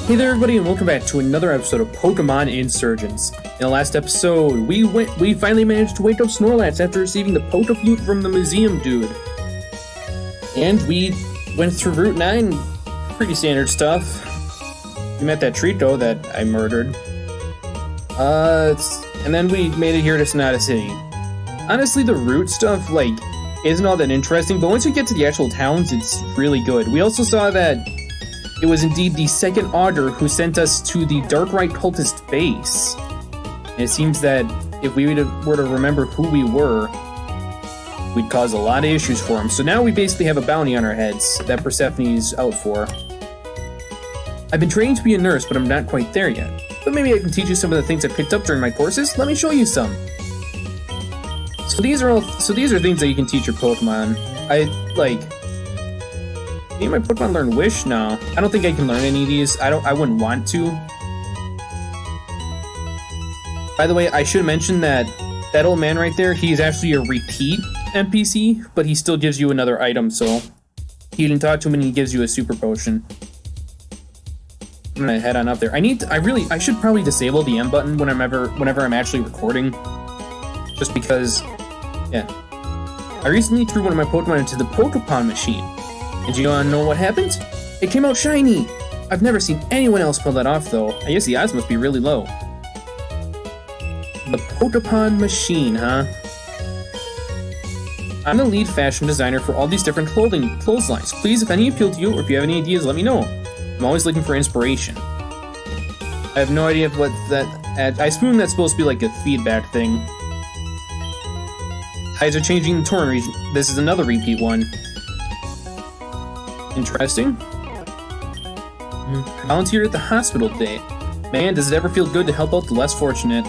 Hey there everybody and welcome back to another episode of Pokemon Insurgence. In the last episode, we finally managed to wake up Snorlax after receiving the Pokeflute from the museum dude. And we went through Route 9, pretty standard stuff. We met that Trito that I murdered. And then we made it here to Sonata City. Honestly, the route stuff, isn't all that interesting, but once we get to the actual towns, it's really good. We also saw that it was indeed the second Augur who sent us to the Darkrai cultist base. And it seems that if we were to remember who we were, we'd cause a lot of issues for him. So now we basically have a bounty on our heads that Persephone's out for. I've been training to be a nurse, but I'm not quite there yet. But maybe I can teach you some of the things I picked up during my courses. Let me show you some. So these are things that you can teach your Pokemon. Can my Pokemon learn Wish? No. I don't think I can learn any of these. I wouldn't want to. By the way, I should mention that old man right there, he's actually a repeat NPC, but he still gives you another item, so you can talk to him and he gives you a super potion. I'm gonna head on up there. I should probably disable the M button whenever I'm actually recording. Just because, yeah. I recently threw one of my Pokemon into the Pokepon machine. And do you wanna know what happened? It came out shiny! I've never seen anyone else pull that off though. I guess the odds must be really low. The Pokepon machine, huh? I'm the lead fashion designer for all these different clotheslines. Please, if any appeal to you or if you have any ideas, let me know. I'm always looking for inspiration. I have no idea what that... I assume that's supposed to be like a feedback thing. Tides are changing in the Torrent region. This is another repeat one. Interesting. Volunteer at the hospital today. Man, does it ever feel good to help out the less fortunate.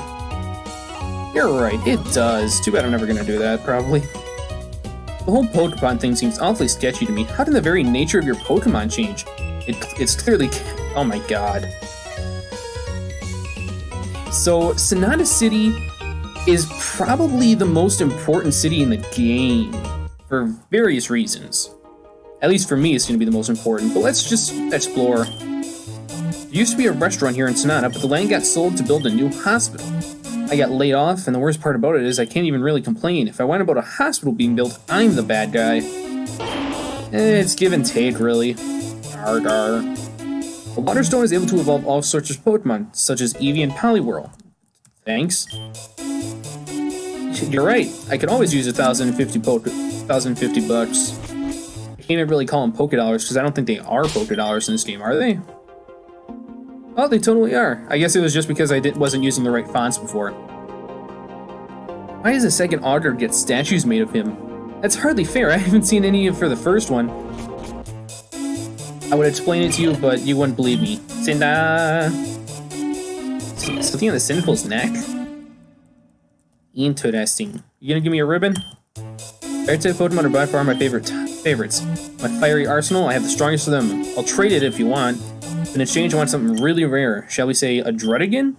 You're right, it does. Too bad I'm never gonna do that, probably. The whole Pokemon thing seems awfully sketchy to me. How did the very nature of your Pokemon change? It's clearly... Oh my god. So, Sonata City is probably the most important city in the game, for various reasons. At least for me, it's going to be the most important, but let's just explore. There used to be a restaurant here in Sonata, but the land got sold to build a new hospital. I got laid off, and the worst part about it is I can't even really complain. If I whine about a hospital being built, I'm the bad guy. It's give and take, really. Arr. The Water Stone is able to evolve all sorts of Pokemon, such as Eevee and Poliwhirl. Thanks. You're right, I could always use 1,050 bucks. I can't even really call them Pokédollars, because I don't think they are Pokédollars in this game, are they? Oh, they totally are. I guess it was just because I wasn't using the right fonts before. Why does the second Augur get statues made of him? That's hardly fair, I haven't seen any for the first one. I would explain it to you, but you wouldn't believe me. Cinda! Something on the Cynical's neck? Interesting. You gonna give me a ribbon? Fairy-type Pokemon are by far my favorites. My fiery arsenal, I have the strongest of them. I'll trade it if you want. In exchange, I want something really rare. Shall we say a Druddigon?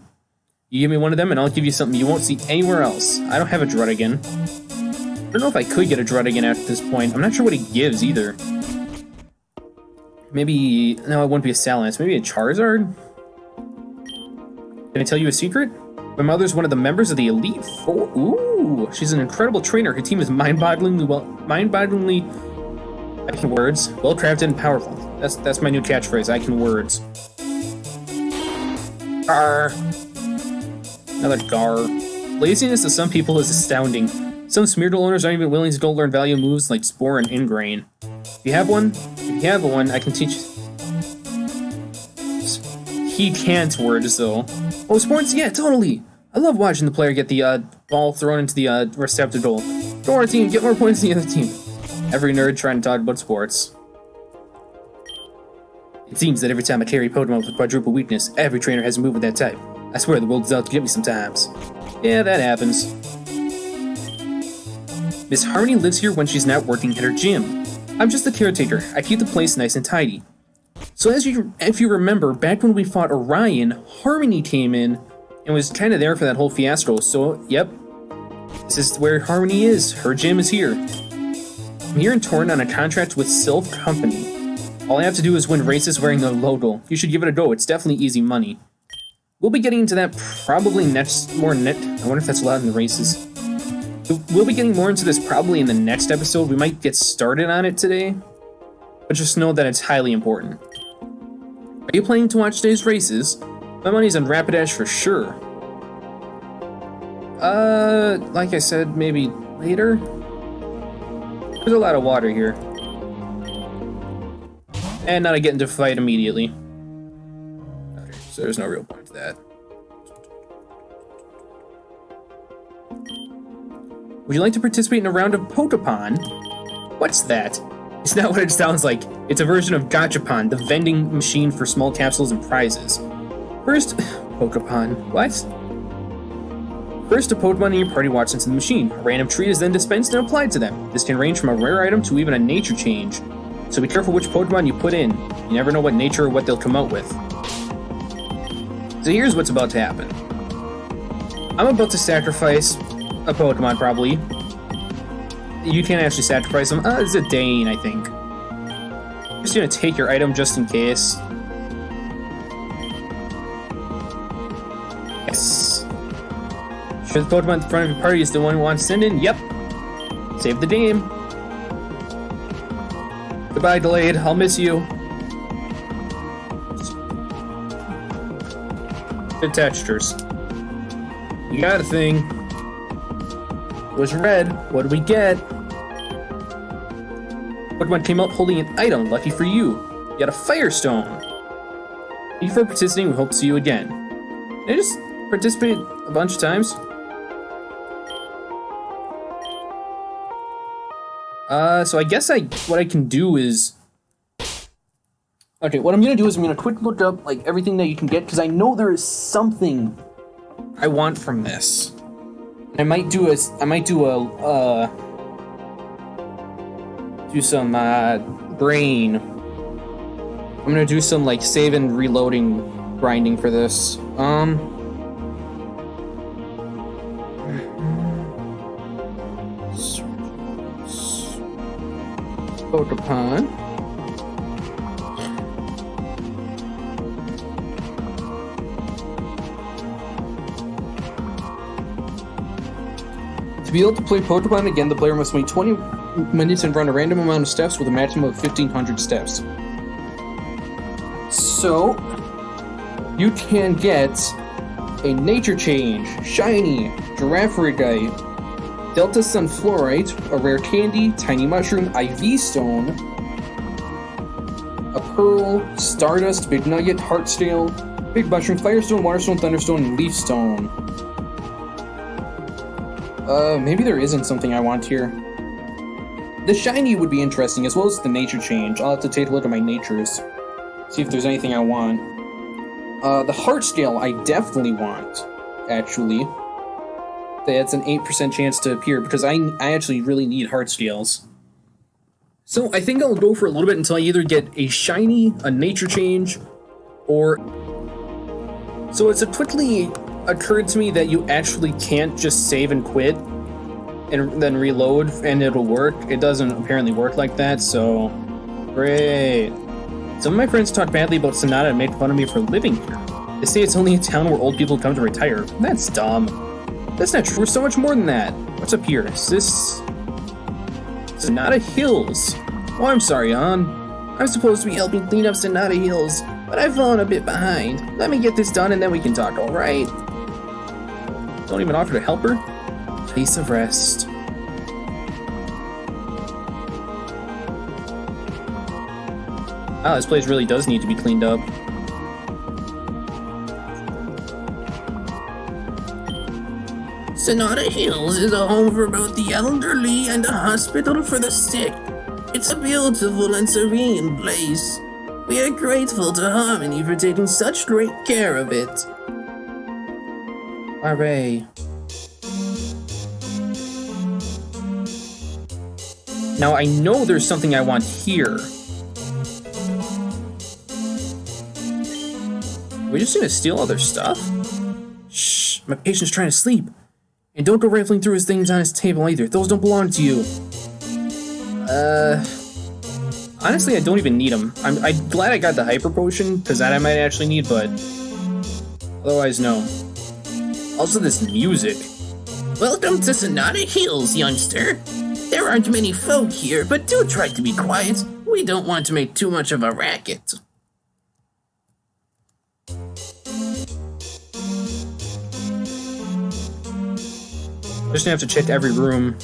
You give me one of them and I'll give you something you won't see anywhere else. I don't have a Druddigon. I don't know if I could get a Druddigon at this point. I'm not sure what he gives either. Maybe... No, it wouldn't be a Salance. Maybe a Charizard? Can I tell you a secret? My mother's one of the members of the Elite Four. Ooh, she's an incredible trainer. Her team is mind-bogglingly I can words. Well-crafted and powerful. That's my new catchphrase. I can words. Gar. Another Gar. Laziness to some people is astounding. Some Smeargle owners aren't even willing to go learn value moves like Spore and Ingrain. If you have one, I can teach. He can't words though. Oh, sports? Yeah, totally. I love watching the player get the ball thrown into the receptacle. Go our team, get more points than the other team. Every nerd trying to talk about sports. It seems that every time I carry Pokemon with a quadruple weakness, every trainer has a move with that type. I swear the world is out to get me sometimes. Yeah, that happens. Miss Harmony lives here when she's not working at her gym. I'm just the caretaker. I keep the place nice and tidy. So if you remember, back when we fought Orion, Harmony came in and was kind of there for that whole fiasco. So, yep, this is where Harmony is. Her gym is here. I'm here in Torrent on a contract with Sylph Company. All I have to do is win races wearing the logo. You should give it a go. It's definitely easy money. We'll be getting into that probably I wonder if that's allowed in the races. We'll be getting more into this probably in the next episode. We might get started on it today. But just know that it's highly important. Are you planning to watch today's races? My money's on Rapidash for sure. Like I said, maybe later? There's a lot of water here. And not to get into a fight immediately. Okay, so there's no real point to that. Would you like to participate in a round of Pokepon? What's that? It's not what it sounds like. It's a version of Gachapon, the vending machine for small capsules and prizes. First, Pokepon. What? First, a Pokemon in your party walks into the machine. A random treat is then dispensed and applied to them. This can range from a rare item to even a nature change. So be careful which Pokemon you put in. You never know what nature or what they'll come out with. So here's what's about to happen. I'm about to sacrifice a Pokemon, probably. You can't actually sacrifice them. It's a Dane, I think. I'm just gonna take your item just in case. Yes. Sure the Pokemon at the front of your party is the one who wants to send in? Yep. Save the game. Goodbye, Delayed. I'll miss you. Good textures. You got a thing. It was red. What did we get? Pokemon came out holding an item. Lucky for you. You got a Firestone. Thank you for participating. We hope to see you again. Can I just participate a bunch of times? So I guess what I can do is... Okay, what I'm gonna do is I'm gonna quick look up, like, everything that you can get, because I know there is something I want from this. I might do some brain. I'm gonna do some like save and reloading grinding for this. Pokemon. To be able to play Pokemon again, the player must wait 20 minutes and run a random amount of steps with a maximum of 1,500 steps. So, you can get a Nature Change, Shiny, Giraffurigite, Delta Sunflorite, a Rare Candy, Tiny Mushroom, IV Stone, a Pearl, Stardust, Big Nugget, Heartstale, Big Mushroom, Firestone, Waterstone, Thunderstone, and Leaf Stone. Maybe there isn't something I want here. The Shiny would be interesting, as well as the Nature Change. I'll have to take a look at my natures. See if there's anything I want. The Heartscale I definitely want, actually. That's an 8% chance to appear, because I actually really need Heartscales. So I think I'll go for a little bit until I either get a Shiny, a Nature Change, or... So it's quickly occurred to me that you actually can't just save and quit and then reload and it'll work. It doesn't apparently work like that, so great. Some of my friends talk badly about Sonata and make fun of me for living here. They say it's only a town where old people come to retire. That's dumb. That's not true. We're so much more than that. What's up here? Is this Sonata Hills? Oh, I'm sorry, hon. I'm supposed to be helping clean up Sonata Hills, but I've fallen a bit behind. Let me get this done and then we can talk, alright? Don't even offer to help her? Place of rest. Wow, this place really does need to be cleaned up. Sonata Hills is a home for both the elderly and a hospital for the sick. It's a beautiful and serene place. We are grateful to Harmony for taking such great care of it. Hooray. Now I know there's something I want here. We're just gonna steal all their stuff? Shh, my patient's trying to sleep. And don't go rifling through his things on his table either. Those don't belong to you. Honestly, I don't even need them. I'm glad I got the Hyper Potion, because that I might actually need, but otherwise, no. Also, this music. Welcome to Sonata Hills, youngster. There aren't many folk here, but do try to be quiet. We don't want to make too much of a racket. I'm just gonna have to check every room.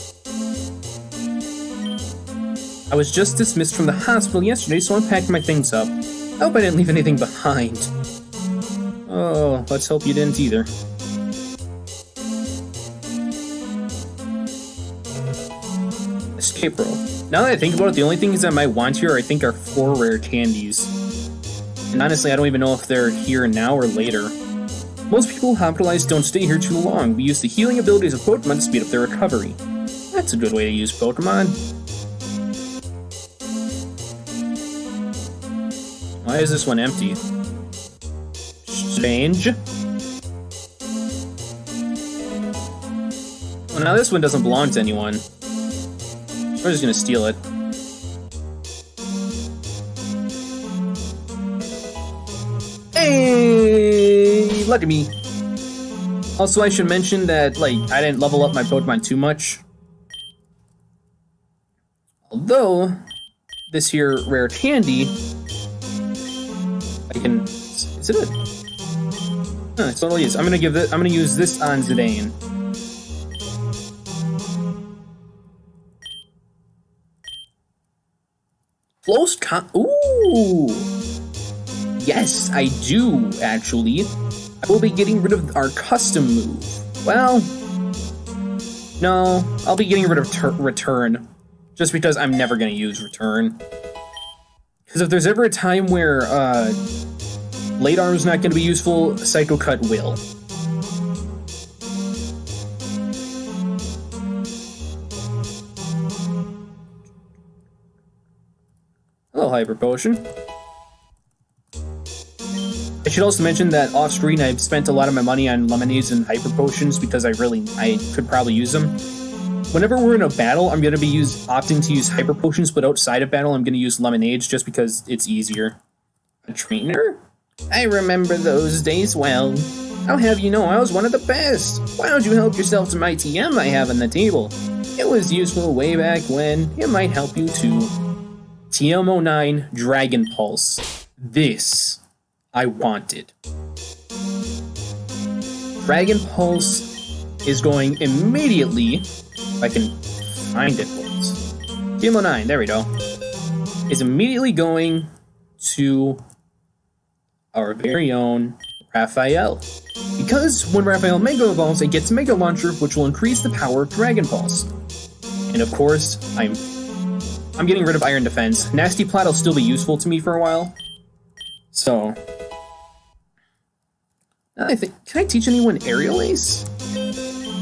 I was just dismissed from the hospital yesterday, so I'm packing my things up. I hope I didn't leave anything behind. Oh, let's hope you didn't either. Escape roll. Now that I think about it, the only things I might want here, I think, are 4 rare candies. And honestly, I don't even know if they're here now or later. Most people hospitalized don't stay here too long. We use the healing abilities of Pokemon to speed up their recovery. That's a good way to use Pokemon. Why is this one empty? Strange. Well, now this one doesn't belong to anyone. We're just gonna steal it. Hey, look at me. Also, I should mention that, like, I didn't level up my Pokemon too much. Although, this here rare candy, I can. Is it a? Huh, it totally is. I'm gonna use this on Zidane. Close Ooh! Yes, I do, actually. I will be getting rid of our custom move. Well, no, I'll be getting rid of Return. Just because I'm never gonna use Return. Because if there's ever a time where, Late Arm's not gonna be useful, Psycho Cut will. Hello, Hyper Potion. I should also mention that off-screen I've spent a lot of my money on lemonades and Hyper Potions because I could probably use them. Whenever we're in a battle, I'm going to be opting to use Hyper Potions, but outside of battle I'm going to use lemonades just because it's easier. A trainer? I remember those days well. I'll have you know I was one of the best. Why don't you help yourself to my TM I have on the table? It was useful way back when. It might help you too. TM09 Dragon Pulse. This I wanted. Dragon Pulse is going immediately, if I can find it, please. TM09, there we go. Is immediately going to our very own Raphael. Because when Raphael Mega Evolves, it gets Mega Launcher, which will increase the power of Dragon Pulse. And of course, I'm getting rid of Iron Defense. Nasty Plot will still be useful to me for a while. So, I think, can I teach anyone Aerial Ace?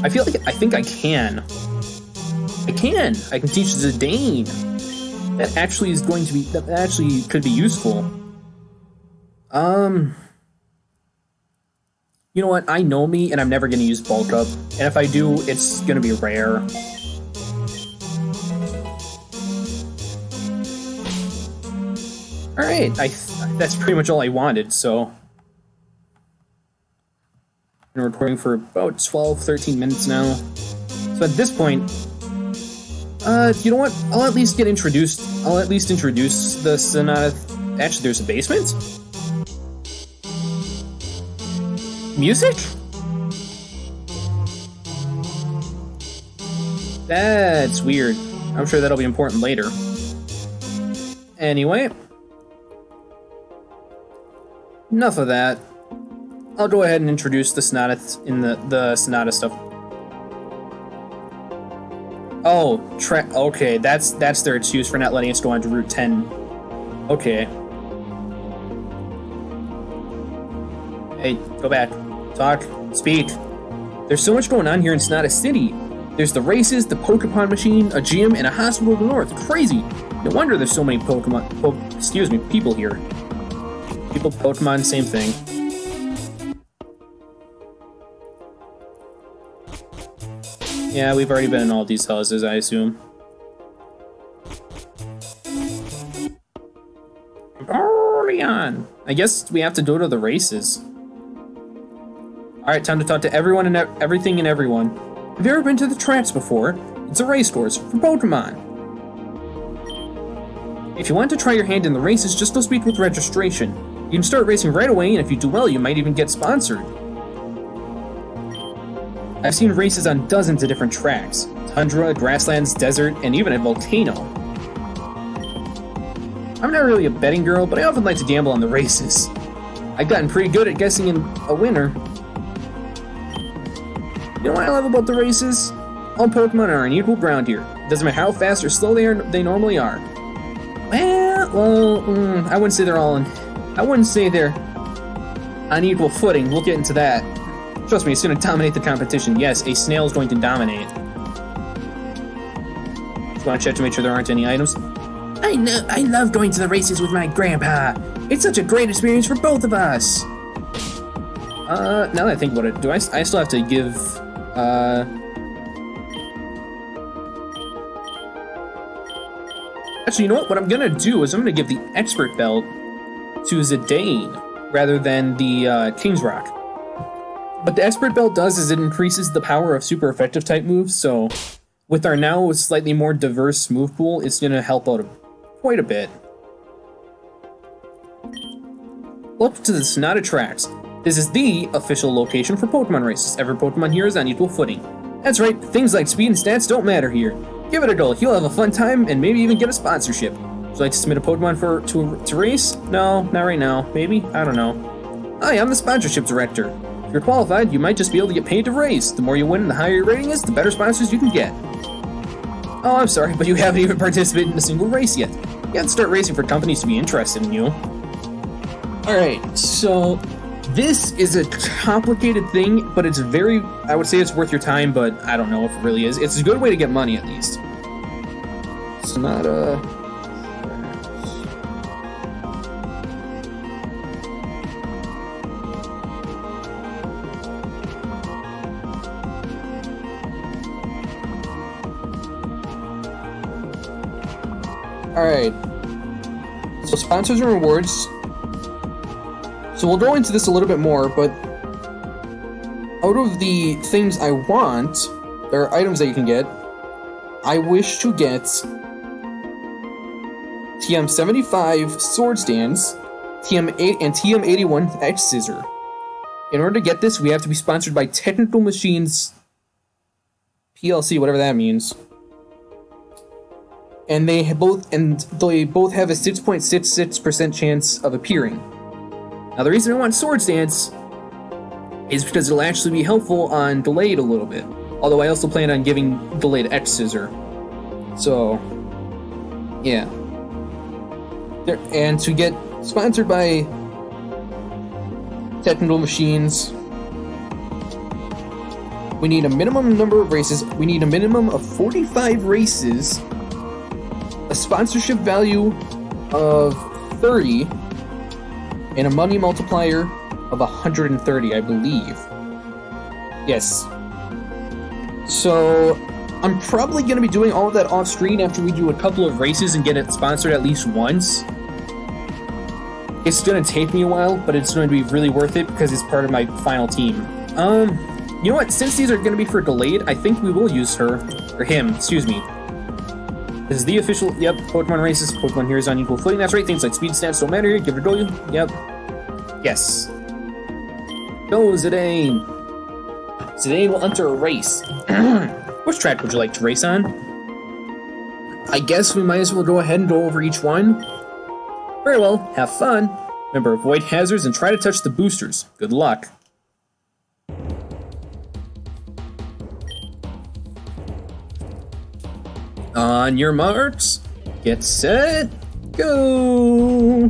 I think I can. I can teach Zidane. That actually could be useful. You know what? I know me, and I'm never gonna use Bulk Up. And if I do, it's gonna be rare. Alright, that's pretty much all I wanted, so... Been recording for about 12-13 minutes now. So at this point, you know what? I'll at least introduce the Sonata. Actually, there's a basement? Music? That's weird. I'm sure that'll be important later. Anyway. Enough of that. I'll go ahead and introduce the Sonata in the Sonata stuff. Oh, okay, that's their excuse for not letting us go on to Route 10. Okay. Hey, go back. Talk. Speak. There's so much going on here in Sonata City. There's the races, the Pokemon machine, a gym, and a hospital to the north. Crazy. No wonder there's so many people here. People, Pokemon, same thing. Yeah, we've already been in all these houses, I assume. I guess we have to go to the races. Alright, time to talk to everyone and everything and everyone. Have you ever been to the tracks before? It's a race course for Pokemon. If you want to try your hand in the races, just go speak with registration. You can start racing right away, and if you do well, you might even get sponsored. I've seen races on dozens of different tracks. Tundra, grasslands, desert, and even a volcano. I'm not really a betting girl, but I often like to gamble on the races. I've gotten pretty good at guessing a winner. You know what I love about the races? All Pokemon are on equal ground here. It doesn't matter how fast or slow they normally are. Well, I wouldn't say they're all I wouldn't say they're on equal footing. We'll get into that. Trust me, it's going to dominate the competition. Yes, a snail is going to dominate. Just want to check to make sure there aren't any items. I love going to the races with my grandpa. It's such a great experience for both of us. Now that I think about it, I still have to give, Actually, you know what? What I'm gonna do is I'm gonna give the Expert Belt to Zidane rather than the King's Rock. What the Expert Belt does is it increases the power of super effective type moves, so with our now slightly more diverse move pool, it's gonna help out quite a bit. Welcome to the Sonata Tracks. This is the official location for Pokemon races. Every Pokemon here is on equal footing. That's right, things like speed and stats don't matter here. Give it a go, you'll have a fun time and maybe even get a sponsorship. Would you like to submit a Pokemon to race? No, not right now. Maybe? I don't know. Hi, I'm the sponsorship director. If you're qualified, you might just be able to get paid to race. The more you win and the higher your rating is, the better sponsors you can get. Oh, I'm sorry, but you haven't even participated in a single race yet. You have to start racing for companies to be interested in you. Alright, so this is a complicated thing, but it's I would say it's worth your time, but I don't know if it really is. It's a good way to get money, at least. Sonata. Alright. So sponsors and rewards. So we'll go into this a little bit more, but out of the things I want, there are items that you can get. I wish to get TM75 Sword Stands, TM8 and TM81 X Scissor. In order to get this, we have to be sponsored by Technical Machines PLC, whatever that means. And they both have a 6.66% chance of appearing. Now, the reason I want Sword Stance is because it'll actually be helpful on Delayed a little bit. Although I also plan on giving Delayed X Scissor. So, yeah. And to get sponsored by Technical Machines, we need a minimum number of races. We need a minimum of 45 races, a sponsorship value of 30, and a money multiplier of 130, I believe. Yes. So, I'm probably going to be doing all of that off screen after we do a couple of races and get it sponsored at least once. It's going to take me a while, but it's going to be really worth it because it's part of my final team. You know what? Since these are going to be for Delayed, I think we will use him, excuse me. This is the official, yep, Pokemon races. Pokemon here is on equal footing. That's right, things like speed stats don't matter here. Give it a go, yep. Yes. Go, Zidane. Zidane will enter a race. Which track would you like to race on? I guess we might as well go ahead and go over each one. Very well, have fun. Remember, avoid hazards and try to touch the boosters. Good luck. On your marks, get set, go!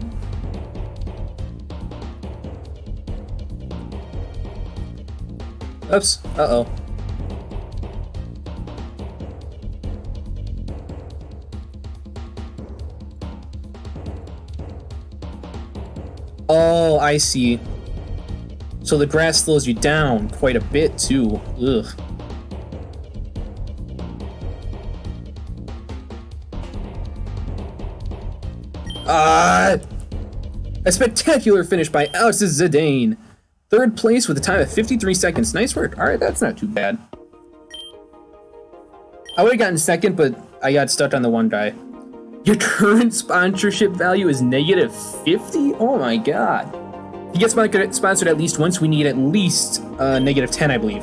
Oops, uh-oh. Oh, I see. So the grass slows you down quite a bit, too. Ugh. A spectacular finish by Alex Zidane. Third place with a time of 53 seconds. Nice work. Alright, that's not too bad. I would have gotten second, but I got stuck on the one guy. Your current sponsorship value is negative 50? Oh my god. To get sponsored at least once, we need at least negative 10, I believe.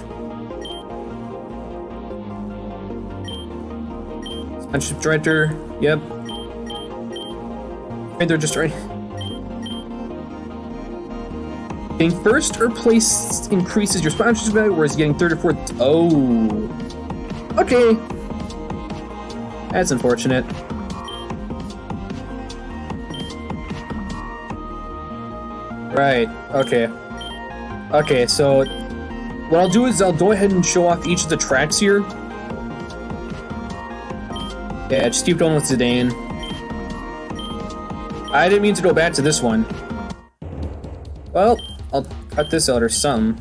Sponsorship director, yep. Right, they're just right. Getting first or place increases your sponsorship value, whereas getting third or fourth. Oh. Okay. That's unfortunate. Right, okay. Okay, so what I'll do is I'll go ahead and show off each of the tracks here. Yeah, just keep going with Zidane. I didn't mean to go back to this one. Well, I'll cut this out or something.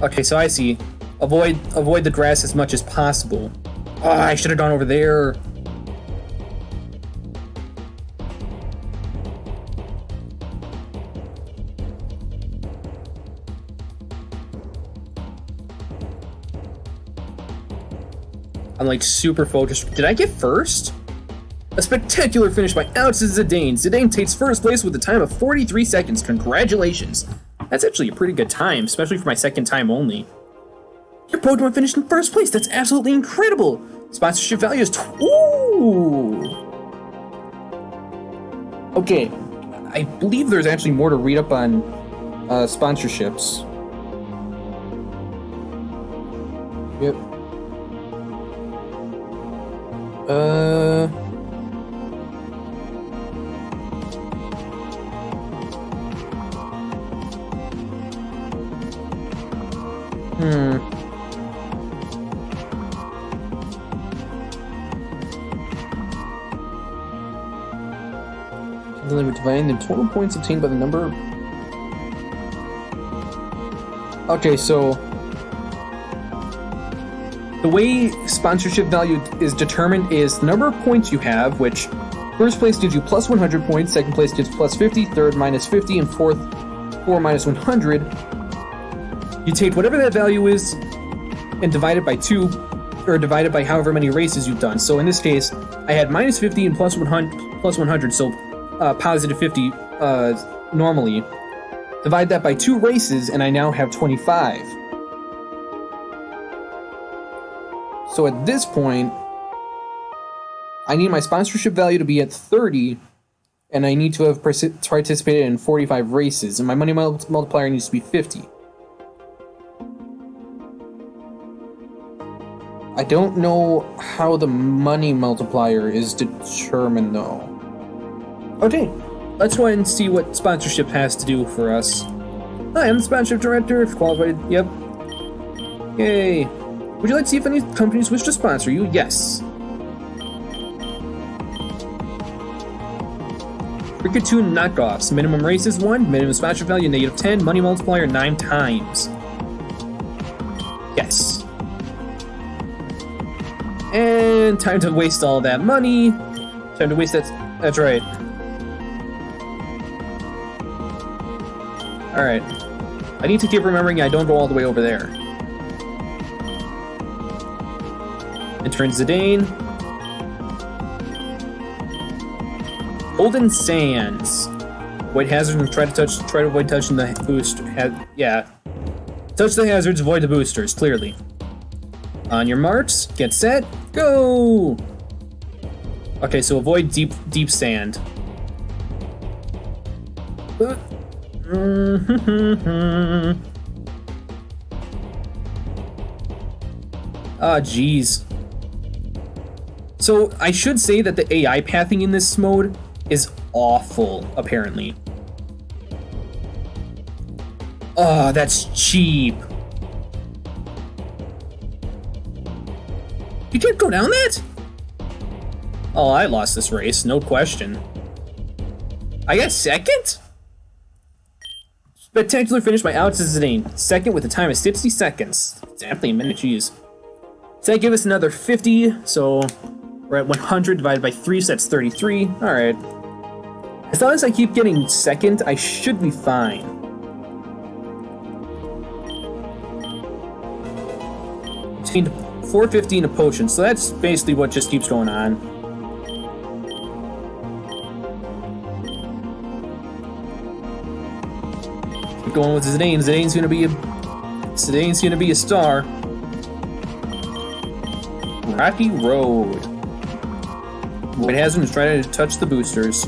Okay, so I see. Avoid the grass as much as possible. Oh, I should have gone over there. I'm like super focused. Did I get first? A spectacular finish by Alex Zidane. Zidane takes first place with a time of 43 seconds. Congratulations. That's actually a pretty good time, especially for my second time only. Your Pokemon finished in first place. That's absolutely incredible. Sponsorship value is ooh. Okay, I believe there's actually more to read up on sponsorships. Yep. Something dividing the total points obtained by the number. Okay, so the way sponsorship value is determined is the number of points you have, which first place gives you plus 100 points, second place gives plus 50, third minus 50, and fourth 4 minus 100. You take whatever that value is and divide it by 2, or divide it by however many races you've done. So in this case, I had minus 50 and plus 100, so positive 50 normally. Divide that by 2 races, and I now have 25. So at this point, I need my sponsorship value to be at 30, and I need to have participated in 45 races, and my money multiplier needs to be 50. I don't know how the money multiplier is determined, though. Okay, let's go ahead and see what sponsorship has to do for us. Hi, I'm the sponsorship director, if qualified. Yep. Yay. Would you like to see if any companies wish to sponsor you? Yes. Cricketune knockoffs. Minimum race is 1, minimum sponsorship value negative 10, money multiplier 9 times. Yes. And time to waste all that money. Time to waste that. That's right. Alright. I need to keep remembering I don't go all the way over there. Enter Zidane. Golden Sands. Avoid hazards and try to avoid touching the boost. Yeah. Touch the hazards, avoid the boosters, clearly. On your marks, get set, go! Okay, so avoid deep sand. Ah, jeez. So, I should say that the AI pathing in this mode is awful, apparently. Oh, that's cheap. You can't go down that? Oh, I lost this race, no question. I got second? Spectacular finish by Alex Zidane. Second with a time of 60 seconds. Exactly a minute, jeez. So that give us another 50, so We're at 100 divided by 3, so that's 33. Alright. As long as I keep getting second, I should be fine. Obtained 450 in a potion, so that's basically what just keeps going on. Keep going with Zidane. Zidane's gonna be a star. Rocky Road. White Hazard is trying to touch the boosters.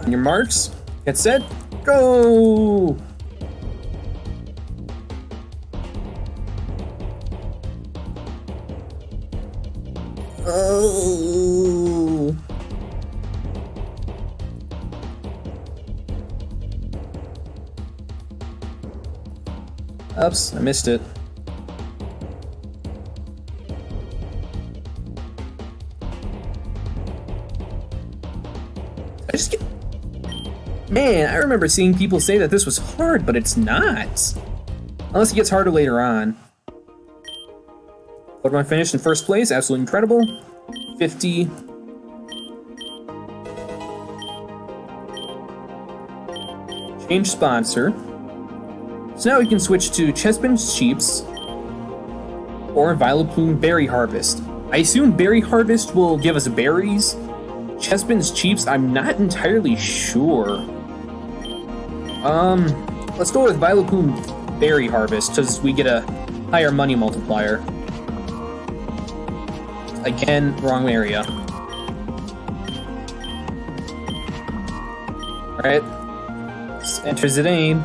On your marks, get set, go! Oh! Oops, I missed it. Man, I remember seeing people say that this was hard, but it's not. Unless it gets harder later on. Pokemon finished in first place, absolutely incredible. 50. Change sponsor. So now we can switch to Chespin's Cheeps or Vileplume Berry Harvest. I assume Berry Harvest will give us berries. Chespin's Cheeps, I'm not entirely sure. Let's go with Vileplume Berry Harvest, because we get a higher money multiplier. Again, wrong area. Alright. Let's enter Zidane.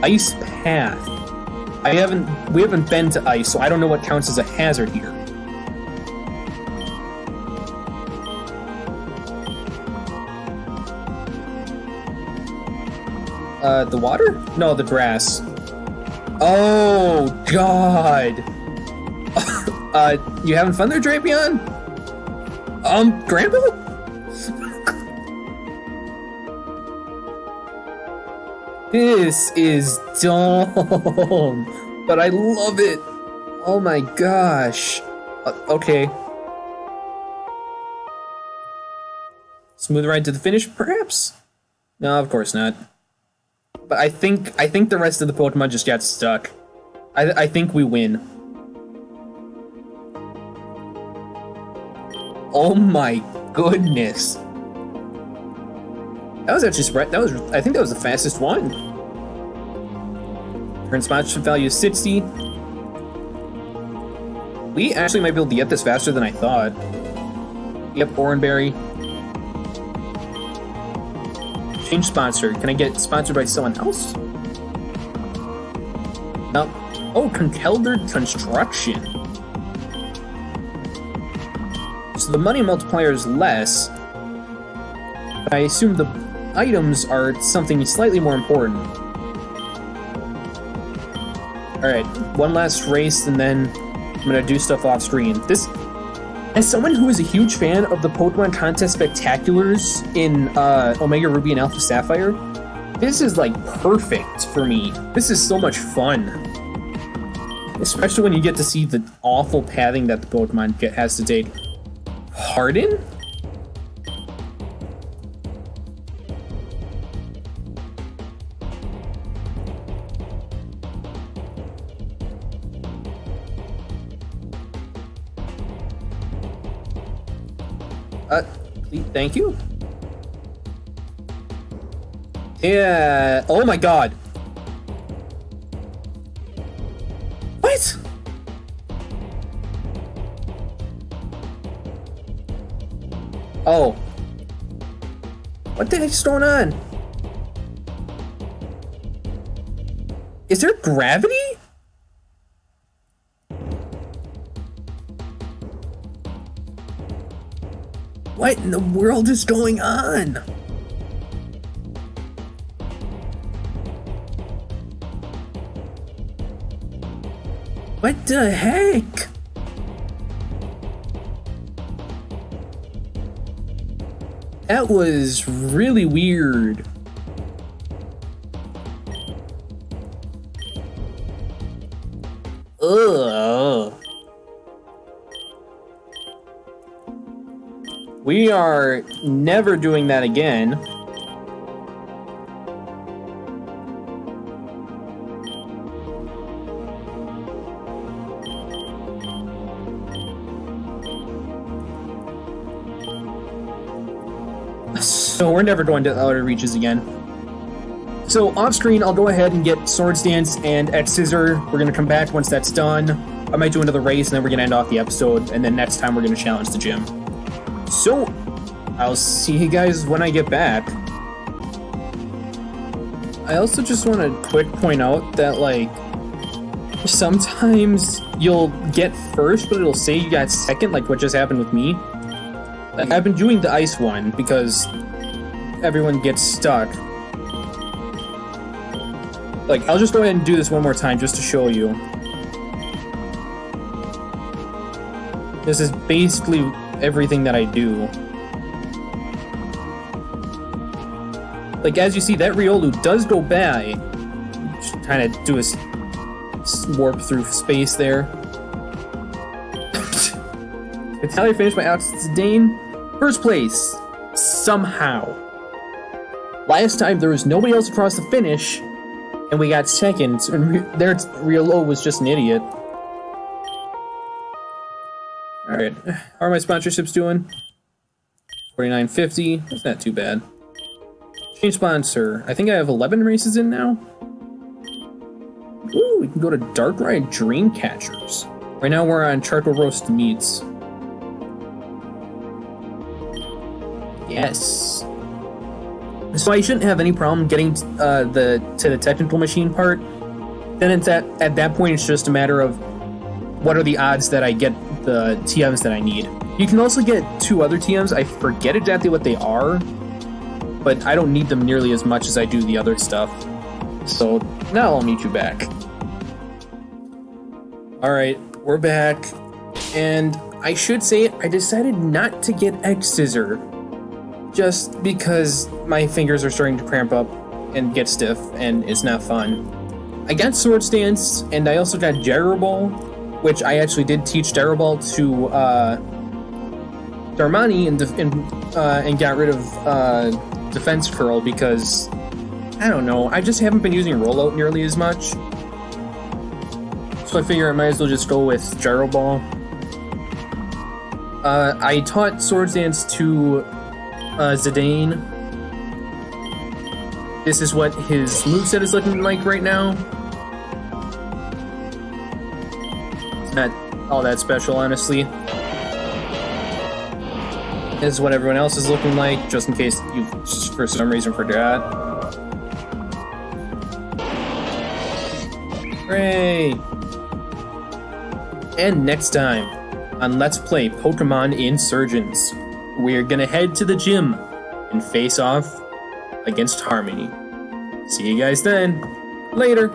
Ice Path. We haven't been to ice, so I don't know what counts as a hazard here. The water? No, the grass. Oh, God. You having fun there, Drapion? Grandpa? This is dumb, but I love it. Oh my gosh. Okay. Smooth ride to the finish, perhaps? No, of course not. But I think the rest of the Pokemon just got stuck. I think we win. Oh my goodness. That was actually I think that was the fastest one. Current sponsorship value is 60. We actually might be able to get this faster than I thought. Yep, Oranberry. Change sponsor. Can I get sponsored by someone else? No. Oh, Conkelder Construction. So the money multiplier is less. But I assume the items are something slightly more important. Alright, one last race and then I'm gonna do stuff off screen. As someone who is a huge fan of the Pokemon Contest Spectaculars in Omega Ruby and Alpha Sapphire, this is like perfect for me. This is so much fun. Especially when you get to see the awful pathing that the Pokemon has to take. Pardon? Thank you. Yeah. Oh my god. What? Oh. What the heck's going on? Is there gravity? What in the world is going on? What the heck? That was really weird. Ugh. We are never doing that again. So we're never going to the outer reaches again. So off screen, I'll go ahead and get Swords Dance and X Scissor. We're gonna come back once that's done. I might do another race and then we're gonna end off the episode, and then next time we're gonna challenge the gym. So I'll see you guys when I get back. I also just want to quick point out that, like, sometimes you'll get first, but it'll say you got second, like what just happened with me. Like, I've been doing the ice one because everyone gets stuck. Like, I'll just go ahead and do this one more time just to show you. This is basically everything that I do. Like, as you see, that Riolu does go by. Just kind of do a warp through space there. Italia finished by Alex Zidane. First place. Somehow. Last time, there was nobody else across the finish, and we got second, and Riolu was just an idiot. Alright, how are my sponsorships doing? $49.50, that's not too bad. Change sponsor, I think I have 11 races in now? Ooh, we can go to Dark Ride Dreamcatchers. Right now we're on Charcoal Roast Meats. Yes. So I shouldn't have any problem getting to the technical machine part. Then it's at that point it's just a matter of what are the odds that I get the TMs that I need. You can also get 2 other TMs. I forget exactly what they are, but I don't need them nearly as much as I do the other stuff. So now I'll meet you back. Alright, we're back. And I should say I decided not to get X Scissor, just because my fingers are starting to cramp up and get stiff, and it's not fun. I got Sword Stance, and I also got Gyro Ball, which I actually did teach Gyro Ball to Darmani and got rid of Defense Curl because, I don't know, I just haven't been using Rollout nearly as much. So I figure I might as well just go with Gyro Ball. I taught Sword Dance to Zidane. This is what his moveset is looking like right now. It's not all that special, honestly. This is what everyone else is looking like, just in case you for some reason forgot. Hooray! And next time on Let's Play Pokemon Insurgence, we're gonna head to the gym and face off against Harmony. See you guys then. Later.